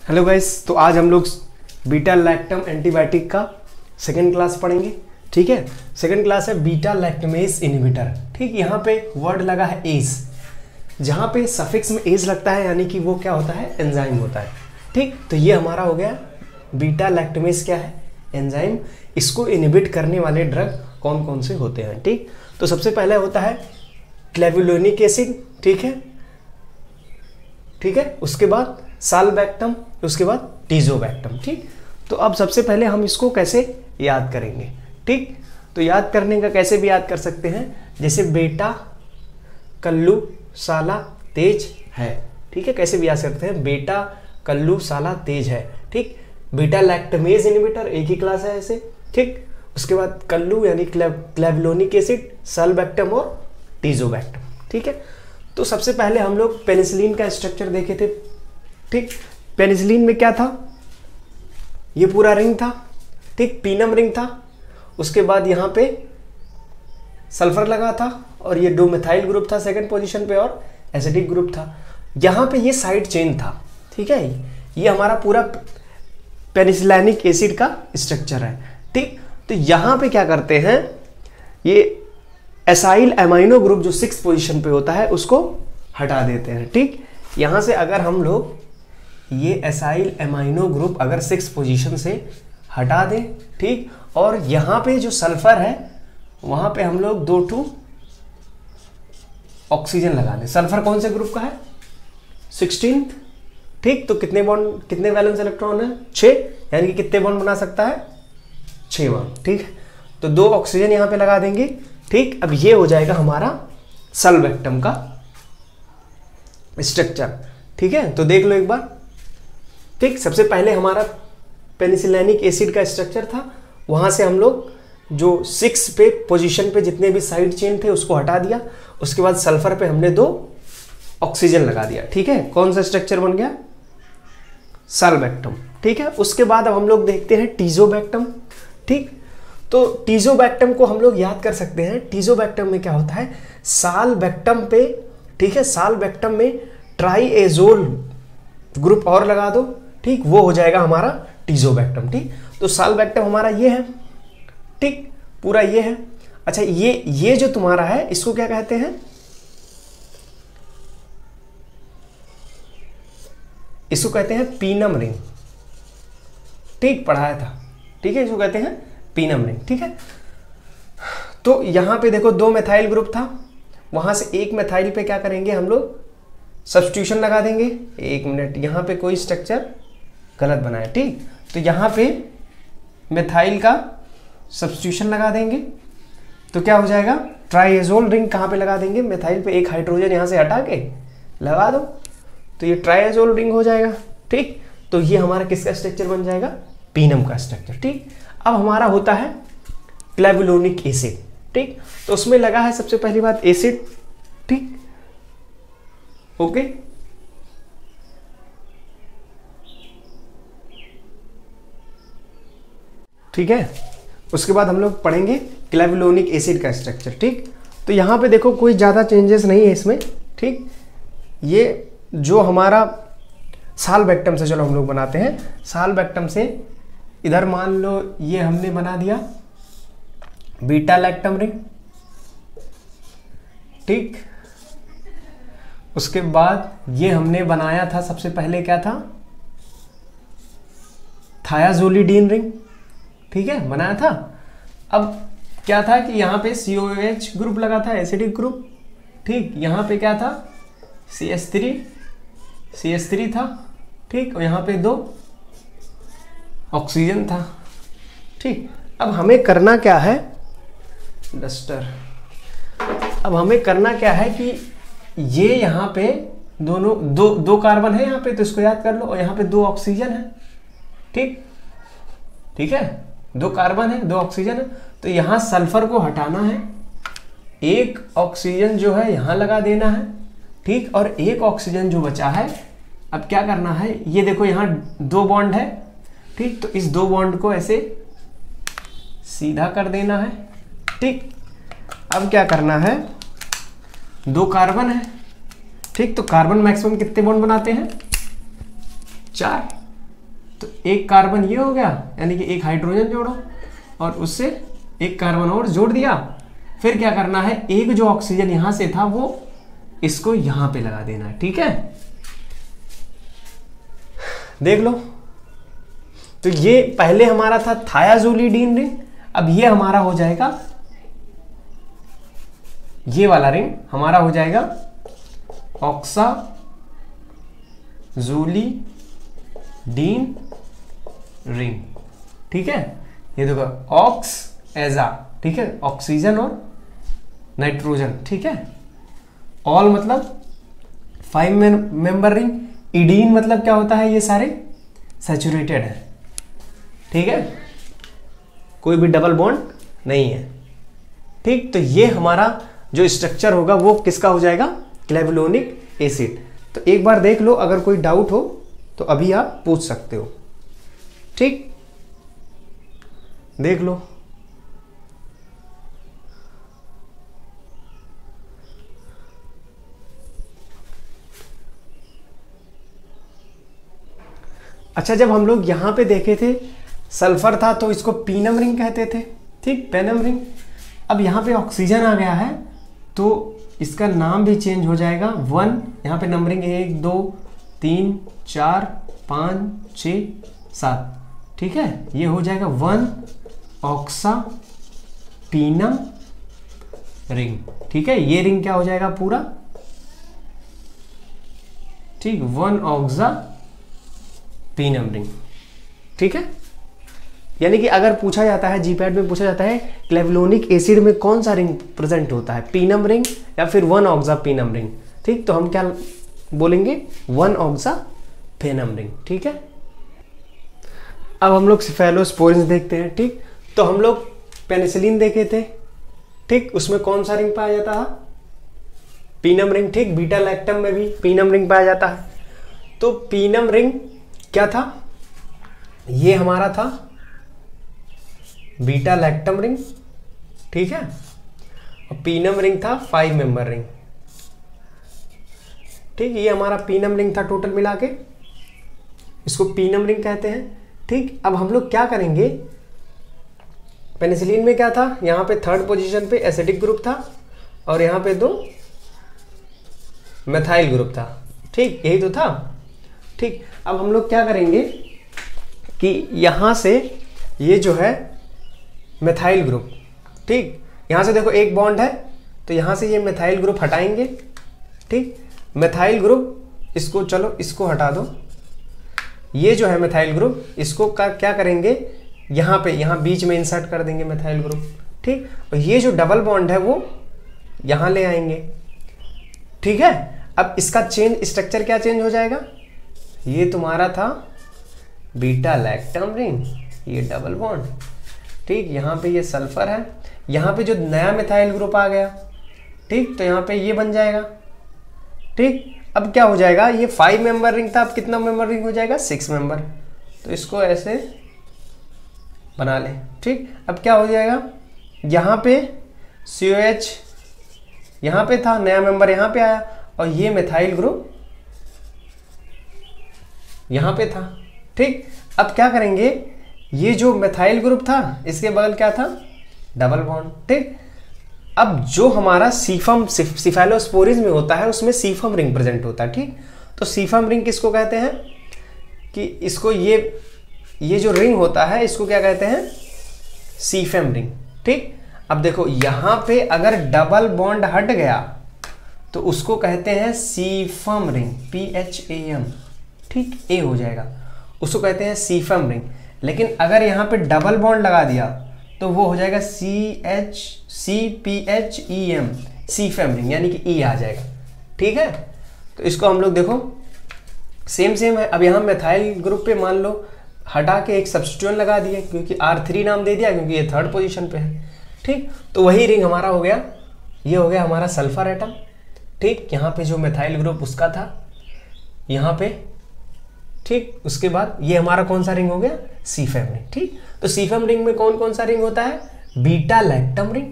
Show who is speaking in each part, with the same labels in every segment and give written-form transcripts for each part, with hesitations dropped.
Speaker 1: Hello guys, तो आज हम लोग बीटा लैक्टम एंटीबायोटिक का सेकंड क्लास पढ़ेंगे। ठीक है, सेकंड क्लास है बीटा लैक्टमेज इनहिबिटर। ठीक, यहाँ पे वर्ड लगा है एज, जहाँ पे सफिक्स में एज लगता है यानी कि वो क्या होता है, एंजाइम होता है। ठीक, तो ये हमारा हो गया बीटा लैक्टमेज क्या है, एंजाइम। इसको इनहिबिट करने वाले ड्रग कौन कौन से होते हैं। ठीक, तो सबसे पहले होता है क्लेवुलोनिक एसिड। ठीक है, ठीक है, उसके बाद साल्बैक्टम, उसके बाद टीजोबैक्टम। ठीक, तो अब सबसे पहले हम इसको कैसे याद करेंगे। ठीक, तो याद करने का कैसे भी याद कर सकते हैं, जैसे बेटा कल्लू साला तेज है। ठीक है, कैसे भी याद सकते हैं, बेटा कल्लू साला तेज है। ठीक, बीटा लैक्टमेज इनहिबिटर एक ही क्लास है ऐसे। ठीक, उसके बाद कल्लू यानी क्लेवुलोनिक एसिड, साल्बैक्टम और टीजोबैक्टम। ठीक है, तो सबसे पहले हम लोग पेनिसिलिन का स्ट्रक्चर देखे थे। ठीक, पेनिसिलिन में क्या था, ये पूरा रिंग था। ठीक, पीनम रिंग था। उसके बाद यहाँ पे सल्फर लगा था और ये 2 मिथाइल ग्रुप था सेकंड पोजीशन पे और एसिडिक ग्रुप था। यहाँ पे ये साइड चेन था। ठीक है, ये हमारा पूरा पेनिसिलिनिक एसिड का स्ट्रक्चर है। ठीक, तो यहाँ पे क्या करते हैं, ये एसाइल एमाइनो ग्रुप जो 6th पोजीशन पे होता है उसको हटा देते हैं। ठीक, यहाँ से अगर हम लोग ये एसाइल एमाइनो ग्रुप अगर 6th पोजीशन से हटा दें, ठीक, और यहाँ पे जो सल्फर है वहाँ पे हम लोग 2 ऑक्सीजन लगा दें। सल्फर कौन से ग्रुप का है, 16th। ठीक, तो कितने बॉन्ड, कितने वैलेंस इलेक्ट्रॉन है, 6, यानी कि कितने बॉन्ड बना सकता है, 6 बॉन्ड। ठीक, तो 2 ऑक्सीजन यहाँ पे लगा देंगे। ठीक, अब ये हो जाएगा हमारा साल्बैक्टम का स्ट्रक्चर। ठीक है, तो देख लो एक बार। ठीक, सबसे पहले हमारा पेनिसिलिनिक एसिड का स्ट्रक्चर था, वहां से हम लोग जो 6 पे पोजीशन पे जितने भी साइड चेन थे उसको हटा दिया। उसके बाद सल्फर पे हमने 2 ऑक्सीजन लगा दिया। ठीक है, कौन सा स्ट्रक्चर बन गया, साल्बैक्टम। ठीक है, उसके बाद अब हम लोग देखते हैं टीजोबैक्टम। ठीक, तो टीजोबैक्टम को हम लोग याद कर सकते हैं। टीजोबैक्टम में क्या होता है, साल्बैक्टम पे, ठीक है, साल्बैक्टम में ट्राईएजोल ग्रुप और लगा दो। ठीक, वो हो जाएगा हमारा टीजोबैक्टम। ठीक, तो साल्बैक्टम हमारा ये है। ठीक, पूरा ये है। अच्छा, ये जो तुम्हारा है इसको क्या कहते हैं, इसको कहते हैं पीनम रिंग। ठीक, पढ़ाया था। ठीक है, इसको कहते हैं पीनम रिंग। ठीक है, तो यहां पे देखो 2 मिथाइल ग्रुप था, वहां से 1 मिथाइल पे क्या करेंगे हम लोग, सब्स्टिट्यूशन लगा देंगे। 1 मिनट, यहाँ पे कोई स्ट्रक्चर गलत बना है। ठीक, तो यहाँ पे मिथाइल का सब्स्टिट्यूशन लगा देंगे तो क्या हो जाएगा, ट्राईएजोल रिंग कहाँ पे लगा देंगे, मिथाइल पे 1 हाइड्रोजन यहाँ से हटा के लगा दो तो ये ट्राईएजोल रिंग हो जाएगा। ठीक, तो ये हमारा किसका स्ट्रक्चर बन जाएगा, पीनम का स्ट्रक्चर। ठीक, अब हमारा होता है क्लेवुलोनिक एसिड। ठीक, तो उसमें लगा है सबसे पहली बात एसिड। ठीक, ओके, ठीक है, उसके बाद हम लोग पढ़ेंगे क्लेवुलोनिक एसिड का स्ट्रक्चर। ठीक, तो यहां पे देखो कोई ज़्यादा चेंजेस नहीं है इसमें। ठीक, ये जो हमारा साल्बैक्टम से, चलो हम लोग बनाते हैं साल्बैक्टम से। इधर मान लो ये हमने बना दिया बीटा लैक्टम रिंग। ठीक, उसके बाद ये हमने बनाया था सबसे पहले क्या था, थायाजोलिडीन रिंग। ठीक है, बनाया था। अब क्या था कि यहाँ पे COH ग्रुप लगा था, एसिडिक ग्रुप। ठीक, यहाँ पे क्या था, CH3 था। ठीक, और यहाँ पे 2 ऑक्सीजन था। ठीक, अब हमें करना क्या है, डस्टर, अब हमें करना क्या है कि ये यहाँ पे दोनों 2 कार्बन है यहाँ पे, तो इसको याद कर लो, और यहाँ पे 2 ऑक्सीजन है। ठीक, ठीक है, 2 कार्बन है, 2 ऑक्सीजन है, तो यहाँ सल्फर को हटाना है, 1 ऑक्सीजन जो है यहाँ लगा देना है। ठीक, और 1 ऑक्सीजन जो बचा है, अब क्या करना है, ये देखो यहाँ 2 बॉन्ड है। ठीक, तो इस 2 बॉन्ड को ऐसे सीधा कर देना है। ठीक, अब क्या करना है, 2 कार्बन है। ठीक, तो कार्बन मैक्सिमम कितने बॉन्ड बनाते हैं, 4। तो एक कार्बन ये हो गया, यानी कि एक हाइड्रोजन जोड़ो और उससे एक कार्बन और जोड़ दिया। फिर क्या करना है, एक जो ऑक्सीजन यहां से था वो इसको यहां पे लगा देना है। ठीक है, देख लो। तो ये पहले हमारा था थायाजोलिडीन रिंग, अब ये हमारा हो जाएगा, ये वाला रिंग हमारा हो जाएगा ऑक्साजोलिडीन रिंग। ठीक है, ये देखो ऑक्स एजा, ठीक है, ऑक्सीजन और नाइट्रोजन। ठीक है, ऑल मतलब 5 मेंबर रिंग, इडीन मतलब क्या होता है, ये सारे सैचुरेटेड है। ठीक है, कोई भी डबल बॉन्ड नहीं है। ठीक, तो ये हमारा जो स्ट्रक्चर होगा वो किसका हो जाएगा, क्लेवुलोनिक एसिड। तो एक बार देख लो, अगर कोई डाउट हो तो अभी आप पूछ सकते हो। ठीक, देख लो। अच्छा, जब हम लोग यहां पे देखे थे सल्फर था तो इसको पीनम रिंग कहते थे। ठीक, पेनम रिंग। अब यहां पे ऑक्सीजन आ गया है तो इसका नाम भी चेंज हो जाएगा। 1 यहाँ पे नंबरिंग 1 2 3 4 5 6 7। ठीक है, ये हो जाएगा 1 ऑक्सा पीनम रिंग। ठीक है, ये रिंग क्या हो जाएगा पूरा, ठीक, 1 ऑक्सा पीनम रिंग। ठीक है, यानी कि अगर पूछा जाता है, जीपैट में पूछा जाता है क्लेवुलोनिक एसिड में कौन सा रिंग प्रेजेंट होता है, पीनम रिंग या फिर 1 ऑक्सा पीनम रिंग। ठीक, तो हम क्या बोलेंगे, 1 ऑक्सा पीनम रिंग। ठीक है, अब हम लोग सिफेलोस्पोरिन्स देखते हैं। ठीक, तो हम लोग पेनिसिलिन देखे थे। ठीक, उसमें कौन सा रिंग पाया जाता है, पीनम रिंग। ठीक, बीटा लैक्टम में भी पीनम रिंग पाया जाता है। तो पीनम रिंग क्या था, ये हमारा था बीटा लैक्टम रिंग। ठीक है, और पीनम रिंग था 5 मेंबर रिंग। ठीक, ये हमारा पीनम रिंग था टोटल मिला के, इसको पीनम रिंग कहते हैं। ठीक, अब हम लोग क्या करेंगे, पेनिसिलिन में क्या था, यहां पे 3rd पोजीशन पे एसिडिक ग्रुप था और यहां पे 2 मेथाइल ग्रुप था। ठीक, यही तो था। ठीक, अब हम लोग क्या करेंगे कि यहां से ये जो है मेथाइल ग्रुप, ठीक, यहां से देखो एक बॉन्ड है तो यहां से ये मेथाइल ग्रुप हटाएंगे। ठीक, मेथाइल ग्रुप इसको, चलो इसको हटा दो, ये जो है मेथाइल ग्रुप इसको क्या करेंगे, यहां पे, यहां बीच में इंसर्ट कर देंगे मेथाइल ग्रुप। ठीक, और ये जो डबल बॉन्ड है वो यहां ले आएंगे। ठीक है, अब इसका चेंज स्ट्रक्चर क्या चेंज हो जाएगा, ये तुम्हारा था बीटा लैक्टम रिंग, ये डबल बॉन्ड। ठीक, यहाँ पे ये सल्फर है, यहाँ पे जो नया मिथाइल ग्रुप आ गया। ठीक, तो यहाँ पे ये बन जाएगा। ठीक, अब क्या हो जाएगा, ये 5 मेंबर रिंग था, अब कितना मेंबर रिंग हो जाएगा, 6 मेंबर। तो इसको ऐसे बना ले। ठीक, अब क्या हो जाएगा, यहाँ पे COH यहाँ पे था, नया मेंबर यहाँ पे आया और ये मिथाइल ग्रुप यहाँ पे था। ठीक, अब क्या करेंगे, ये जो मिथाइल ग्रुप था इसके बगल क्या था, डबल बॉन्ड। ठीक, अब जो हमारा सीफम सिफेलोस्पोरिन्स में होता है उसमें सीफम रिंग प्रेजेंट होता है। ठीक, तो सीफम रिंग किसको कहते हैं कि इसको ये जो रिंग होता है इसको क्या कहते हैं, सीफम रिंग। ठीक, अब देखो यहां पे अगर डबल बॉन्ड हट गया तो उसको कहते हैं सीफम रिंग, PHAM। ठीक, A हो जाएगा, उसको कहते हैं सीफम रिंग। लेकिन अगर यहां पे डबल बॉन्ड लगा दिया तो वो हो जाएगा CPHEM, सीफम रिंग, यानी कि E आ जाएगा। ठीक है, तो इसको हम लोग देखो सेम है। अब यहाँ मिथाइल ग्रुप पे मान लो हटा के एक सब्स्टिट्यूएंट लगा दिए, क्योंकि R3 नाम दे दिया क्योंकि ये 3rd पोजीशन पे है। ठीक, तो वही रिंग हमारा हो गया, ये हो गया हमारा सल्फर एटम। ठीक, यहाँ पे जो मिथाइल ग्रुप उसका था यहाँ पे। ठीक, उसके बाद ये हमारा कौन सा रिंग हो गया, सीफम रिंग। ठीक, तो सीफम रिंग में कौन कौन सा रिंग होता है, बीटा लैक्टम रिंग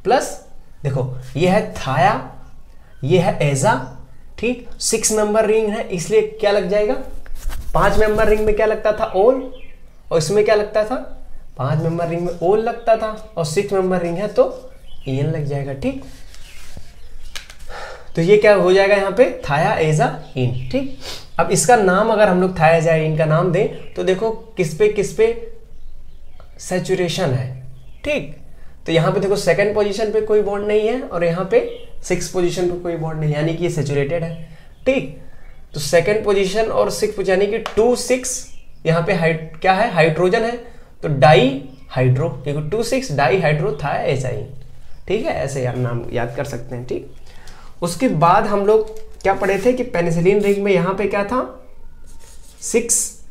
Speaker 1: प्लस, देखो ये है थाया, ये है एजा। ठीक, 6 मेंबर रिंग है इसलिए क्या लग जाएगा, 5 मेंबर रिंग में क्या लगता था, ओल, और इसमें क्या लगता था, 5 मेंबर रिंग में ओल लगता था, और 6 मेंबर रिंग है तो एन लग जाएगा। ठीक, तो ये क्या हो जाएगा यहाँ पे, थायाएजाइन। ठीक, अब इसका नाम अगर हम लोग थायाएजाइन का नाम दें तो देखो किस पे सैचुरेशन है। ठीक, तो यहाँ पे देखो सेकंड पोजीशन पे कोई बॉन्ड नहीं है और यहाँ पे 6 पोजीशन पे कोई बॉन्ड नहीं, यानी कि ये सैचुरेटेड है। ठीक, तो सेकंड पोजीशन और 6 यानी कि 2 6 यहाँ पे क्या है, हाइड्रोजन है, तो डाई हाइड्रो, देखो 2 6 डाई हाइड्रो थायाएजाइन। ठीक है, ऐसे यार नाम याद कर सकते हैं। ठीक, उसके बाद हम लोग क्या पढ़े थे कि पेनिसिलिन रिंग में यहाँ पे क्या था, 6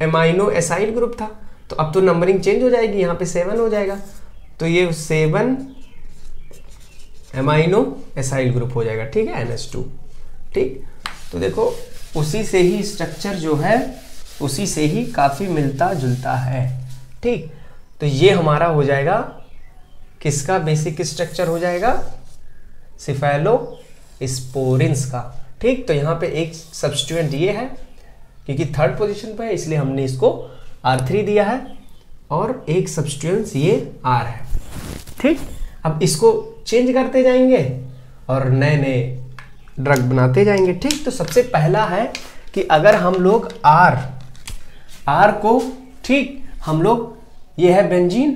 Speaker 1: एमाइनो एसाइल ग्रुप था, तो अब तो नंबरिंग चेंज हो जाएगी, यहाँ पे 7 हो जाएगा, तो ये 7 एमाइनो एसाइल ग्रुप हो जाएगा। ठीक है, NH2। ठीक, तो देखो उसी से ही स्ट्रक्चर जो है उसी से ही काफी मिलता जुलता है। ठीक, तो ये हमारा हो जाएगा किसका बेसिक स्ट्रक्चर हो जाएगा, सिफेलोस्पोरिन्स का। ठीक, तो यहाँ पे एक सब्स्टिट्यूएंट ये है क्योंकि थर्ड पोजीशन पे है इसलिए हमने इसको R3 दिया है, और एक सब्स्टिट्यूएंट ये R है। ठीक, अब इसको चेंज करते जाएंगे और नए नए ड्रग बनाते जाएंगे। ठीक, तो सबसे पहला है कि अगर हम लोग R को, ठीक, हम लोग ये है बेंजीन,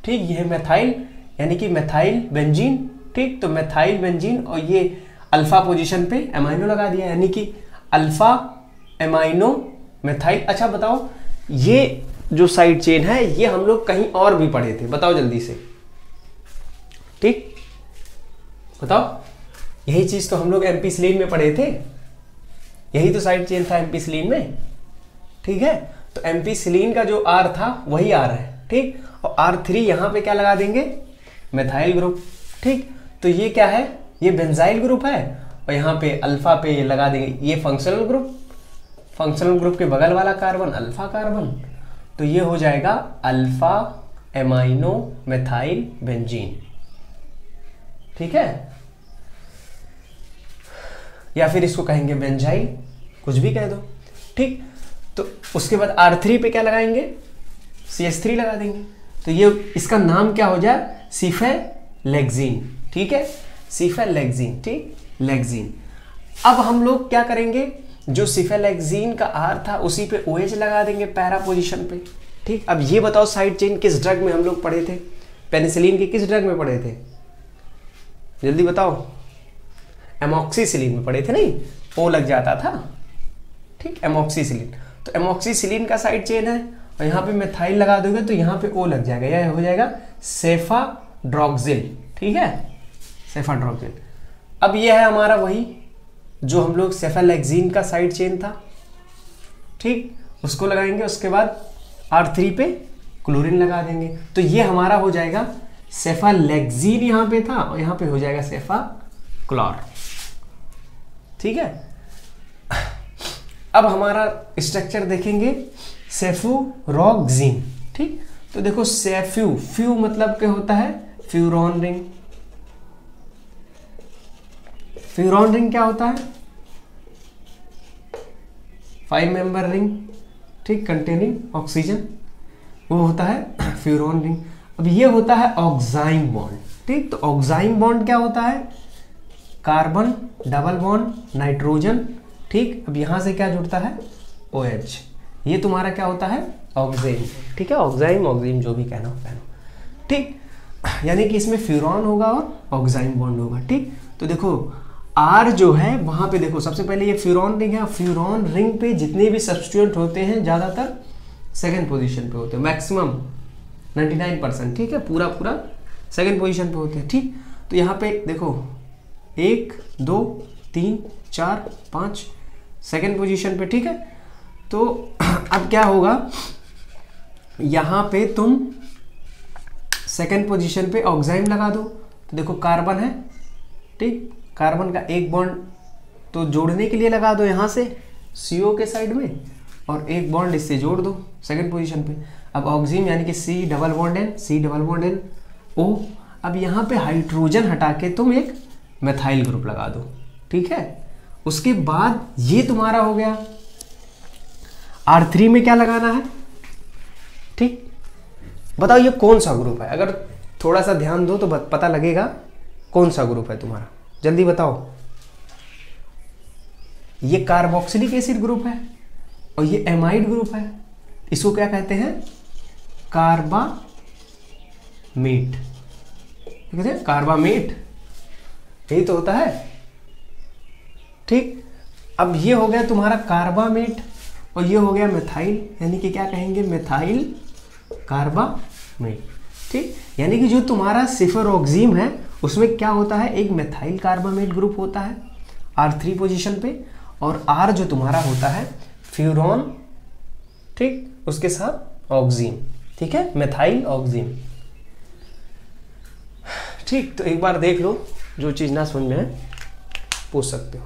Speaker 1: ठीक, ये है मेथाइल यानी कि मेथाइल बेंजीन। ठीक, तो मेथाइल बेंजीन और ये अल्फा पोजीशन पे एमाइनो लगा दिया यानी कि अल्फा एमाइनो मेथाइल। अच्छा बताओ, ये जो साइड चेन है ये हम लोग कहीं और भी पढ़े थे, बताओ जल्दी से। ठीक, बताओ, यही चीज तो हम लोग एम्पिसिलिन में पढ़े थे, यही तो साइड चेन था एम्पिसिलिन में। ठीक है, तो एम्पिसिलिन का जो R था वही R है। ठीक, और R3 यहाँ पे क्या लगा देंगे, मेथाइल ग्रुप। ठीक, तो ये क्या है, ये बेंजाइल ग्रुप है, और यहाँ पे अल्फा पे ये लगा देंगे ये फंक्शनल ग्रुप, फंक्शनल ग्रुप के बगल वाला कार्बन अल्फा कार्बन, तो ये हो जाएगा अल्फा एमाइनो मेथाइल बेंजीन। ठीक है, या फिर इसको कहेंगे बेंजाइल, कुछ भी कह दो। ठीक, तो उसके बाद R3 पे क्या लगाएंगे, CH3 लगा देंगे, तो ये इसका नाम क्या हो जाए, सिफेलेक्सीन। ठीक है, सिफेलेक्सीन। ठीक, लेक्सीन। अब हम लोग क्या करेंगे, जो सिफेलेक्सीन का R था उसी पे OH लगा देंगे पैरा पोजीशन पे। ठीक, अब ये बताओ साइड चेन किस ड्रग में हम लोग पढ़े थे, पेनिसिलिन के किस ड्रग में पढ़े थे, जल्दी बताओ। एमॉक्सीसिलिन में पढ़े थे, नहीं O लग जाता था। ठीक, एमॉक्सीसिलिन, तो एमॉक्सीसिलिन का साइड चेन है और यहाँ पे मेथाइल लगा दोगे तो यहाँ पे O लग जाएगा, यह हो जाएगा सेफाड्रॉक्सिल। ठीक है, सेफाड्रॉक्सिल। अब यह है हमारा वही जो हम लोग सेफेलेक्सीन का साइड चेन था। ठीक, उसको लगाएंगे, उसके बाद R3 पे क्लोरीन लगा देंगे, तो ये हमारा हो जाएगा सेफेलेक्सीन, यहाँ पे था और यहाँ पे हो जाएगा सेफाक्लॉर। ठीक है, अब हमारा स्ट्रक्चर देखेंगे सेफुरोक्सीन। ठीक, तो देखो फ्यू मतलब क्या होता है, फ्यूरॉन रिंग। फ्यूरॉन रिंग क्या होता है, 5 मेंबर रिंग। ठीक, कंटेनिंग ऑक्सीजन, वो होता है फ्यूरॉन रिंग। अब ये होता है ऑक्साइम बॉन्ड। ठीक, तो ऑक्साइम बॉन्ड क्या होता है, कार्बन डबल बॉन्ड नाइट्रोजन। ठीक, अब यहां से क्या जुड़ता है, OH। ये तुम्हारा क्या होता है, ऑक्सीन। ठीक है, ऑक्साइम ऑक्सीम जो भी कहना हो कहना। ठीक, यानी कि इसमें फ्यूरॉन होगा और ऑक्साइम बॉन्ड होगा। ठीक, तो देखो R जो है वहां पे देखो सबसे पहले ये फ्यूरॉन रिंग है, फ्यूरॉन रिंग पे जितने भी सब्स्टिट्यूएंट होते हैं ज्यादातर सेकंड पोजीशन पे होते हैं, मैक्सिमम 99%। ठीक है, पूरा सेकंड पोजीशन पे होते हैं। ठीक, तो यहाँ पे देखो 1 2 3 4 5 सेकंड पोजीशन पे। ठीक है, तो अब क्या होगा, यहाँ पे तुम सेकंड पोजीशन पे ऑक्साइम लगा दो, तो देखो कार्बन है। ठीक, कार्बन का एक बॉन्ड तो जोड़ने के लिए लगा दो यहाँ से CO के साइड में, और एक बॉन्ड इससे जोड़ दो सेकंड पोजीशन पे। अब ऑक्सीम यानी कि C double bond N O। अब यहाँ पे हाइड्रोजन हटा के तुम एक मेथाइल ग्रुप लगा दो। ठीक है, उसके बाद ये तुम्हारा हो गया। R3 में क्या लगाना है, ठीक। बताओ ये कौन सा ग्रुप है, अगर थोड़ा सा ध्यान दो तो पता लगेगा कौन सा ग्रुप है तुम्हारा, जल्दी बताओ। ये कार्बोक्सिलिक एसिड ग्रुप है और ये एमाइड ग्रुप है, इसको क्या कहते हैं, कार्बामेट, ठीक है, कार्बामेट, यही तो होता है, ठीक। अब ये हो गया तुम्हारा कार्बामेट और ये हो गया मिथाइल, यानी कि क्या कहेंगे, मिथाइल कार्बामेट, ठीक। यानी कि जो तुम्हारा सिफेरोक्सिम है उसमें क्या होता है, एक मिथाइल कार्बामेट ग्रुप होता है R3 पोजीशन पे, और R जो तुम्हारा होता है फ्यूरॉन, ठीक, उसके साथ ऑक्सीम, ठीक है, मिथाइल ऑक्सीम, ठीक। तो एक बार देख लो, जो चीज़ ना समझ में है पूछ सकते हो।